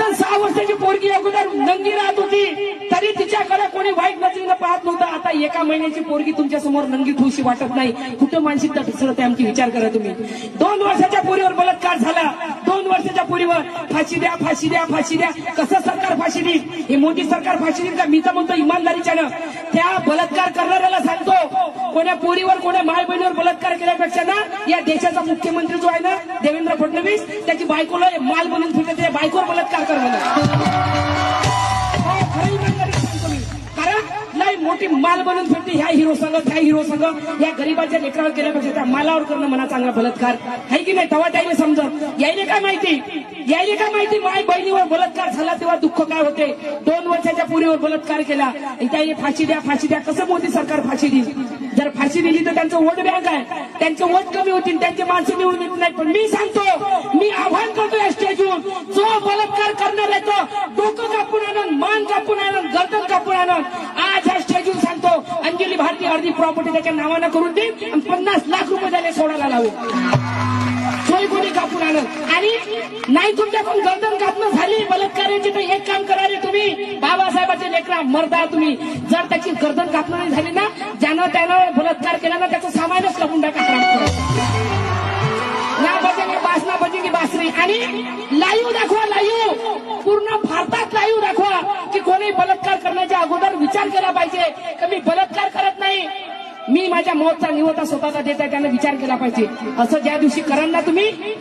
आणि 6 वर्षाची पोरगी अगोदर नंगी राहत होती तरी तिच्याकडे कोणी वाईट नजरेनं पाहत नव्हतं. आता 1 महिन्याची पोरगी तुमच्या समोर नंगी ठेवशी वाटत नाही. कुठं मानसिकता ठसरते आमची, विचार करा तुम्ही. 2 वर्षाच्या पोरीवर बलात्कार झाला. 2 वर्षाच्या पोरीवर फाशी द्या, फाशी द्या, फाशी द्या. कसं सरकार फाशी देईल? हे मोदी सरकार फाशी देईल का? मी तर म्हणतो इमानदारीच्यानं त्या बलात्कार करणाऱ्याला सांगतो, कोण्या पोरीवर कोण्या माय बहिणीवर बलात्कार केल्यापेक्षा ना या देशाचा मुख्यमंत्री जो आहे ना देवेंद्र फडणवीस, त्याची बायकोला माल बनवून फिरते, त्या बायकोवर बलात्कार कर लय मोठी माल बनवून फिरते. ह्या हिरो संघ त्या हिरो संघ या गरीबाच्या लेकरावर केल्यापेक्षा त्या मालावर करणं म्हणा चांगला बलात्कार आहे की नाही? तेव्हा त्याने समजत. यायले काय माहिती माय बहिणीवर बलात्कार झाला तेव्हा दुःख काय होते. 2 वर्षाच्या पोरीवर बलात्कार केला आणि त्याने फाशी द्या, फाशी द्या. कसं मोदी सरकार फाशी देईल? जर फाशी दिली तर त्यांचं वोट बँक आहे, त्यांचे वोट कमी होतील, त्यांचे माणसं निवडून येत नाही. पण मी सांगतो, मी आव्हान करतो या स्टेजवर, जो बलात्कार करणार आहे तो डोकं कापून आणून, मान कापून आणून, गर्दन कापून आणून आज या स्टेजवर सांगतो, अंजली भारती अर्धी प्रॉपर्टी त्याच्या नावानं करून देईल आणि 50 लाख रुपये त्याला सोडायला लावू. सोय कोणी कापून आणत आणि नाही तुमच्याकडून गर्दन कापणं झाली बलात्काराची तर एक काम करा रे तुम्ही, बाबासाहेबांचे लेकरा मर्दा तुम्ही. जर त्याची गर्दन कापणं नाही झाली ना, ज्यानं त्यानं बलात्कार केला ना त्याचं सामानच कापून टाका. ना बजेंगे बास, ना बजेंगे बासरी. आणि लाईव्ह दाखवा, लाईव्ह पूर्ण भारतात लाईव्ह दाखवा की कोणी बलात्कार करण्याच्या अगोदर विचार केला पाहिजे की मी बलात्कार करत नाही, मी माझ्या मौतचा निवता स्वतःचा देत आहे, त्याने विचार केला पाहिजे. असं ज्या दिवशी कराल ना तुम्ही